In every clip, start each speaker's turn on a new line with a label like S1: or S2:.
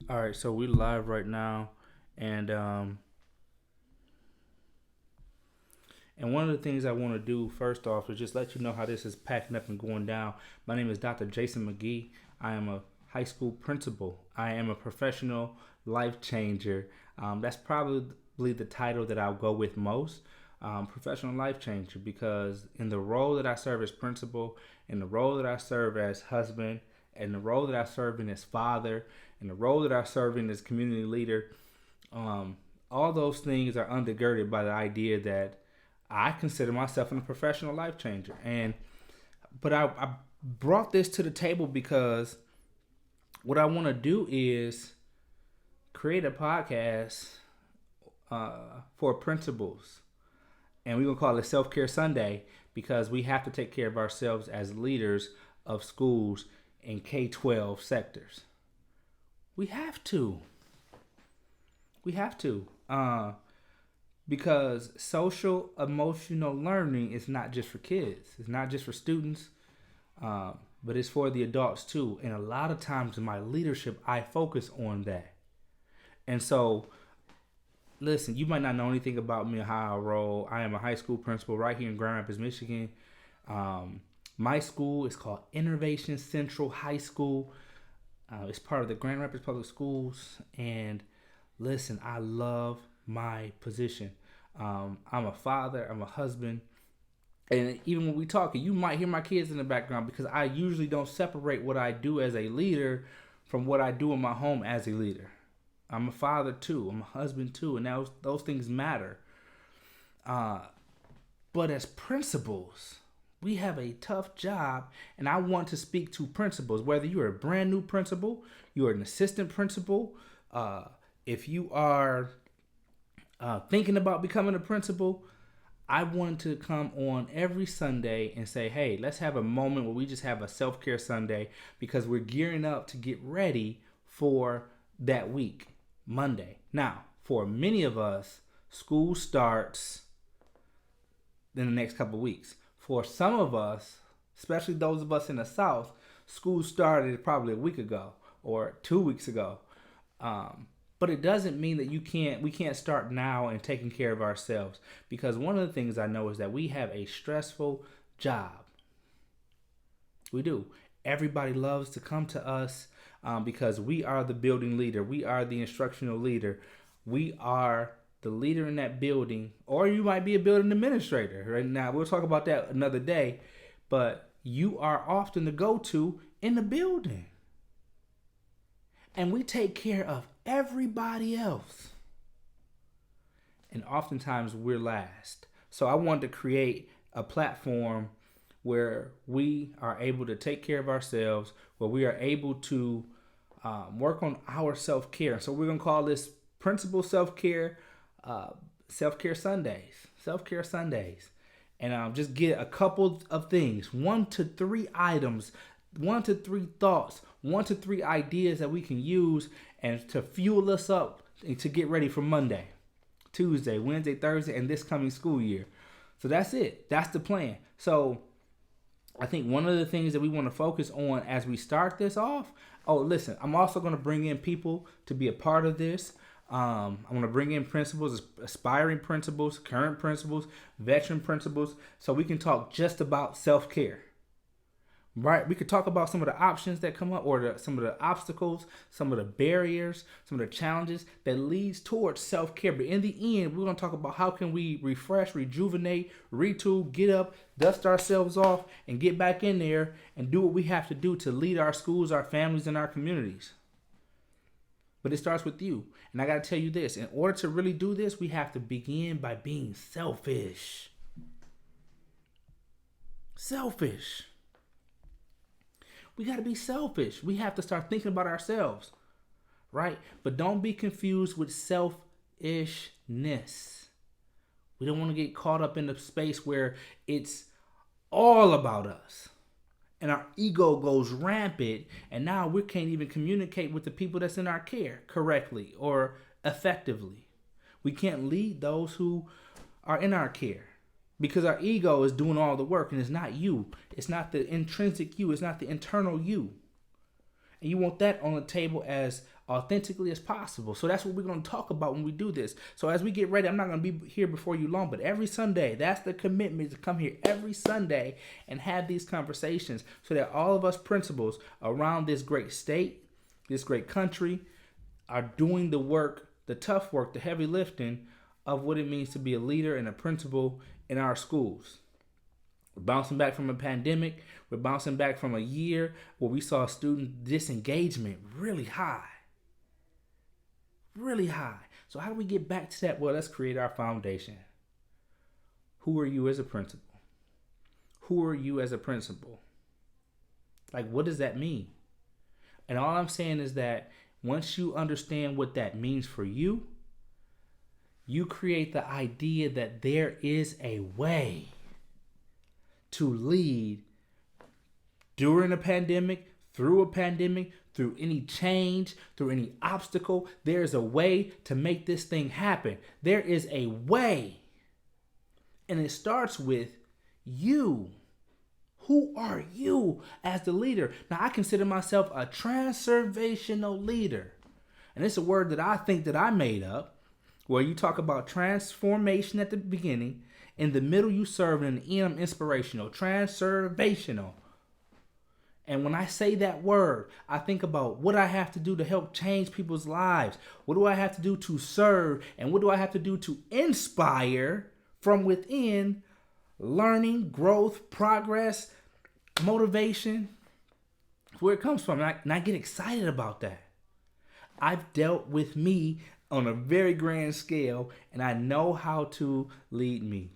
S1: All right, so we live right now, and one of the things I want to do first off is just let you know how this is packing up and going down. My name is Dr. Jason McGee. I am a high school principal. I am a professional life changer. That's probably the title that I'll go with most. Professional life changer, because in the role that I serve as principal, in the role that I serve as husband, and the role that I serve in as father, and the role that I serve in as community leader, um, all those things are undergirded by the idea that I consider myself a professional life changer. But I brought this to the table because what I want to do is create a podcast for principals, and we're gonna call it Self Care Sunday because we have to take care of ourselves as leaders of schools in K-12 sectors. We have to. We have to. Because social emotional learning is not just for kids. It's not just for students, but it's for the adults too. And a lot of times in my leadership, I focus on that. And so, listen, you might not know anything about me or how I roll. I am a high school principal right here in Grand Rapids, Michigan. My school is called Innovation Central High School. It's part of the Grand Rapids Public Schools. And listen, I love my position. I'm a father, I'm a husband. And even when we talk, you might hear my kids in the background because I usually don't separate what I do as a leader from what I do in my home as a leader. I'm a father too, I'm a husband too, and those things matter. Uh, but as principals, we have a tough job, and I want to speak to principals, whether you're a brand new principal, you're an assistant principal, if you are thinking about becoming a principal. I wanted to come on every Sunday and say, hey, let's have a moment where we just have a self care Sunday because we're gearing up to get ready for that week, Monday. Now, for many of us, school starts in the next couple of weeks. For some of us, especially those of us in the South, school started probably a week ago or 2 weeks ago. But it doesn't mean that we can't start now and taking care of ourselves, because one of the things I know is that we have a stressful job. We do. Everybody loves to come to us because we are the building leader. We are the instructional leader. We are the leader in that building, or you might be a building administrator. Right now, we'll talk about that another day. But you are often the go-to in the building, and we take care of everybody else. And oftentimes we're last. So I wanted to create a platform where we are able to take care of ourselves, where we are able to work on our self care. So we're gonna call this Principal Self Care Sundays. Self Care Sundays, and just get a couple of things, 1 to 3 items, 1 to 3 thoughts, 1 to 3 ideas that we can use and to fuel us up to get ready for Monday, Tuesday, Wednesday, Thursday, and this coming school year. So that's it. That's the plan. So I think one of the things that we want to focus on as we start this off. Oh, listen, I'm also going to bring in people to be a part of this. I'm going to bring in principals, aspiring principals, current principals, veteran principals, so we can talk just about self-care. Right, we could talk about some of the options that come up, or some of the obstacles, some of the barriers, some of the challenges that leads towards self-care. But in the end, we're going to talk about how can we refresh, rejuvenate, retool, get up, dust ourselves off, and get back in there and do what we have to do to lead our schools, our families, and our communities. But it starts with you. And I got to tell you this, in order to really do this, we have to begin by being selfish. Selfish. We got to be selfish. We have to start thinking about ourselves, right? But don't be confused with selfishness. We don't want to get caught up in the space where it's all about us and our ego goes rampant, and now we can't even communicate with the people that's in our care correctly or effectively. We can't lead those who are in our care, because our ego is doing all the work, and it's not you. It's not the intrinsic you. It's not the internal you. And you want that on the table as authentically as possible. So that's what we're going to talk about when we do this. So as we get ready, I'm not going to be here before you long, but every Sunday, that's the commitment, to come here every Sunday and have these conversations so that all of us principals around this great state, this great country, are doing the work, the tough work, the heavy lifting of what it means to be a leader and a principal in our schools. We're bouncing back from a pandemic. We're bouncing back from a year where we saw student disengagement really high. Really high. So how do we get back to that? Well, let's create our foundation. Who are you as a principal? Who are you as a principal? Like, what does that mean? And all I'm saying is that once you understand what that means for you, you create the idea that there is a way to lead during a pandemic, through any change, through any obstacle. There's a way to make this thing happen. There is a way. And it starts with you. Who are you as the leader? Now, I consider myself a transformational leader. And it's a word that I think that I made up, where you talk about transformation at the beginning. In the middle, you serve, and in the end, I'm inspirational. Transformational. And when I say that word, I think about what I have to do to help change people's lives. What do I have to do to serve? And what do I have to do to inspire from within learning, growth, progress, motivation? Where it comes from. And I get excited about that. I've dealt with me on a very grand scale, and I know how to lead me.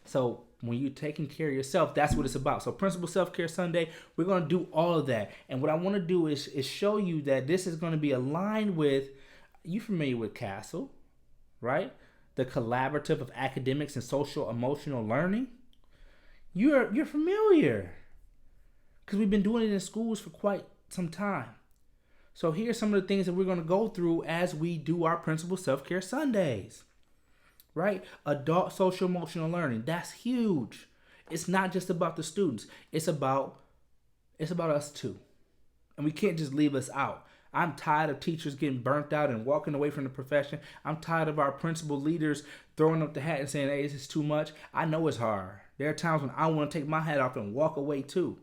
S1: So when you're taking care of yourself, that's what it's about. So Principal Self-Care Sunday, we're going to do all of that. And what I want to do is show you that this is going to be aligned with, you familiar with CASEL, right? The Collaborative of Academics and Social Emotional Learning. You're familiar because we've been doing it in schools for quite some time. So here's some of the things that we're going to go through as we do our Principal Self-Care Sundays. Right? Adult social emotional learning. That's huge. It's not just about the students. It's about us too. And we can't just leave us out. I'm tired of teachers getting burnt out and walking away from the profession. I'm tired of our principal leaders throwing up the hat and saying, hey, this is too much. I know it's hard. There are times when I want to take my hat off and walk away too.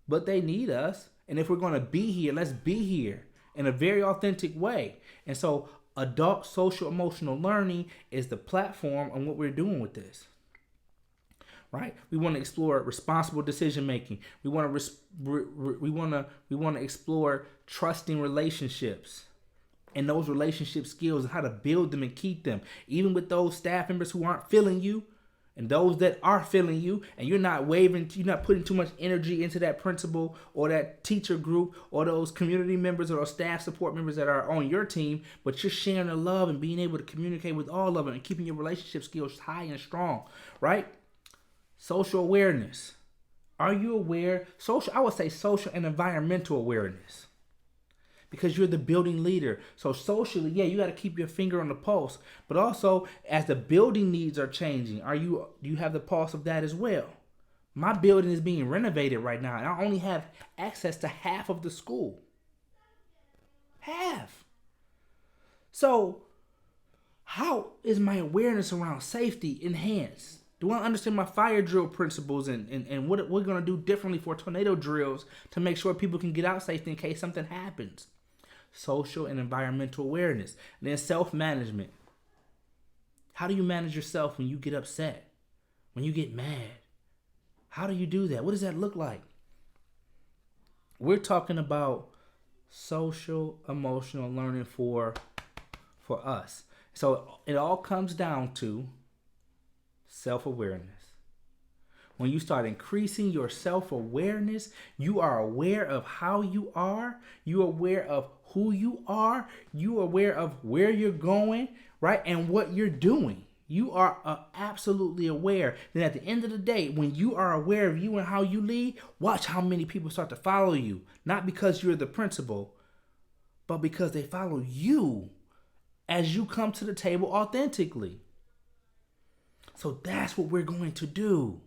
S1: But they need us. And if we're going to be here, let's be here in a very authentic way. And so adult social emotional learning is the platform on what we're doing with this. Right? We want to explore responsible decision making. We want to explore trusting relationships and those relationship skills and how to build them and keep them. Even with those staff members who aren't feeling you and those that are feeling you, and you're not putting too much energy into that principal or that teacher group or those community members or those staff support members that are on your team, but you're sharing the love and being able to communicate with all of them and keeping your relationship skills high and strong, right? Social awareness. Are you aware? I would say social and environmental awareness. Because you're the building leader. So socially, yeah, you got to keep your finger on the pulse. But also, as the building needs are changing, do you have the pulse of that as well? My building is being renovated right now, and I only have access to half of the school. Half. So, how is my awareness around safety enhanced? Do I understand my fire drill principles and what we're going to do differently for tornado drills to make sure people can get out safely in case something happens? Social and environmental awareness. And then self-management. How do you manage yourself when you get upset? When you get mad? How do you do that? What does that look like? We're talking about social emotional learning for us. So it all comes down to self-awareness. When you start increasing your self-awareness, you are aware of how you are. You're aware of who you are. You're aware of where you're going, right? And what you're doing. You are absolutely aware. Then at the end of the day, when you are aware of you and how you lead, watch how many people start to follow you. Not because you're the principal, but because they follow you as you come to the table authentically. So that's what we're going to do.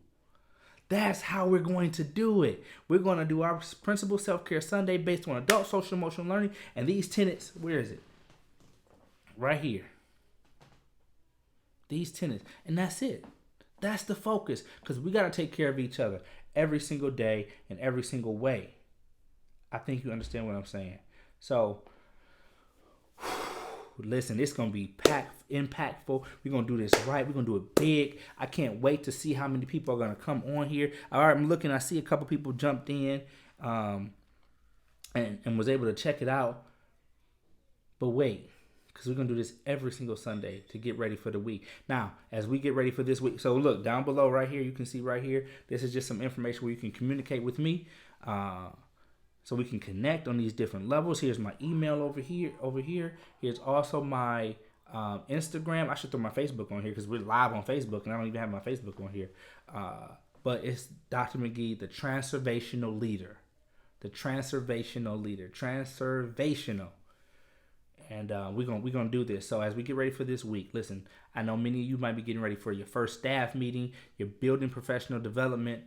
S1: That's how we're going to do it. We're going to do our Principal Self-Care Sunday based on adult social emotional learning. And these tenets, where is it? Right here. These tenets. And that's it. That's the focus. Because we got to take care of each other every single day in every single way. I think you understand what I'm saying. So, listen, it's going to be impactful. We're going to do this right. We're going to do it big. I can't wait to see how many people are going to come on here. All right, I'm looking. I see a couple people jumped in and was able to check it out. But wait, because we're going to do this every single Sunday to get ready for the week. Now, as we get ready for this week, so look, down below right here, you can see right here, this is just some information where you can communicate with me. So we can connect on these different levels. Here's my email over here. Here's also my Instagram. I should throw my Facebook on here because we're live on Facebook and I don't even have my Facebook on here. But it's Dr. McGee, the transformational leader. The transformational leader. Transformational. And we're gonna do this. So as we get ready for this week, listen, I know many of you might be getting ready for your first staff meeting, you're building professional development,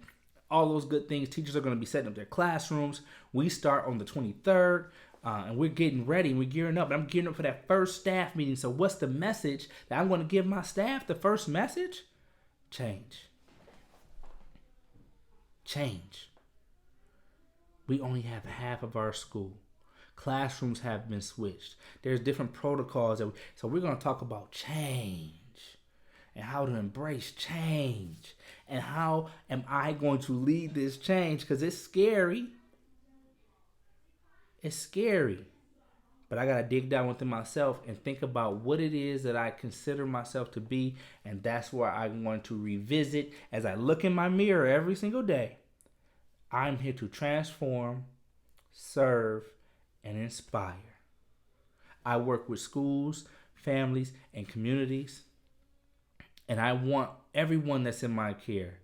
S1: all those good things. Teachers are going to be setting up their classrooms. We start on the 23rd, and we're getting ready. We're gearing up. I'm gearing up for that first staff meeting. So what's the message that I'm going to give my staff? The first message? Change. Change. We only have half of our school. Classrooms have been switched. There's different protocols. So we're going to talk about change and how to embrace change. And how am I going to lead this change? Because it's scary. It's scary. But I got to dig down within myself and think about what it is that I consider myself to be. And that's where I'm going to revisit as I look in my mirror every single day. I'm here to transform, serve, and inspire. I work with schools, families, and communities. And I want everyone that's in my care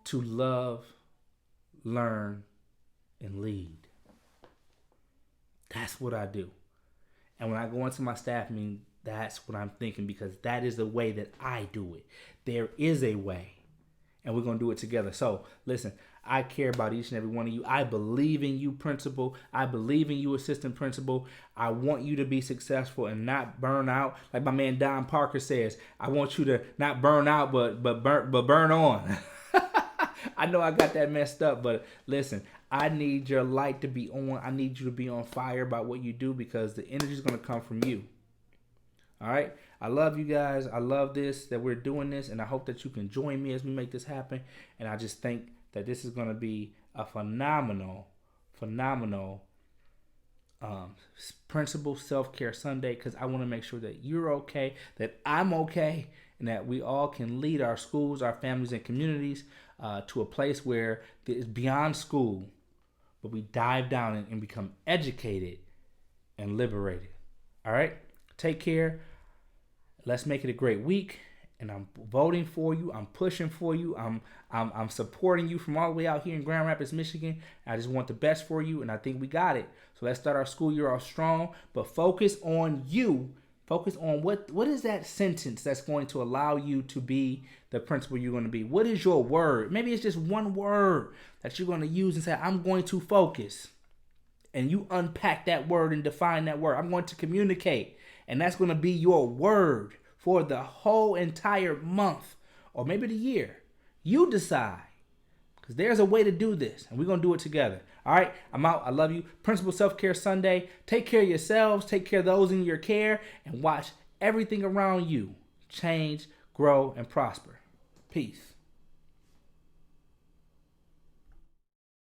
S1: to love, learn, and lead. That's what I do. And when I go into my staff meeting, that's what I'm thinking because that is the way that I do it. There is a way. And we're going to do it together. So, listen, I care about each and every one of you. I believe in you, principal. I believe in you, assistant principal. I want you to be successful and not burn out. Like my man Don Parker says, I want you to not burn out, but burn on. I know I got that messed up, but listen, I need your light to be on. I need you to be on fire about what you do because the energy is going to come from you. All right. I love you guys. I love this, that we're doing this, and I hope that you can join me as we make this happen. And I just think that this is going to be a phenomenal Principal Self-Care Sunday because I want to make sure that you're okay, that I'm okay, and that we all can lead our schools, our families, and communities to a place where it's beyond school, but we dive down and become educated and liberated. All right? Take care. Let's make it a great week. And I'm voting for you. I'm pushing for you. I'm supporting you from all the way out here in Grand Rapids, Michigan. I just want the best for you, and I think we got it. So let's start our school year off strong. But focus on you. Focus on what is that sentence that's going to allow you to be the principal you're going to be. What is your word? Maybe it's just one word that you're going to use and say, I'm going to focus. And you unpack that word and define that word. I'm going to communicate. And that's going to be your word for the whole entire month or maybe the year. You decide because there's a way to do this and we're going to do it together. All right, I'm out. I love you. Principal Self-Care Sunday. Take care of yourselves. Take care of those in your care and watch everything around you change, grow, and prosper. Peace.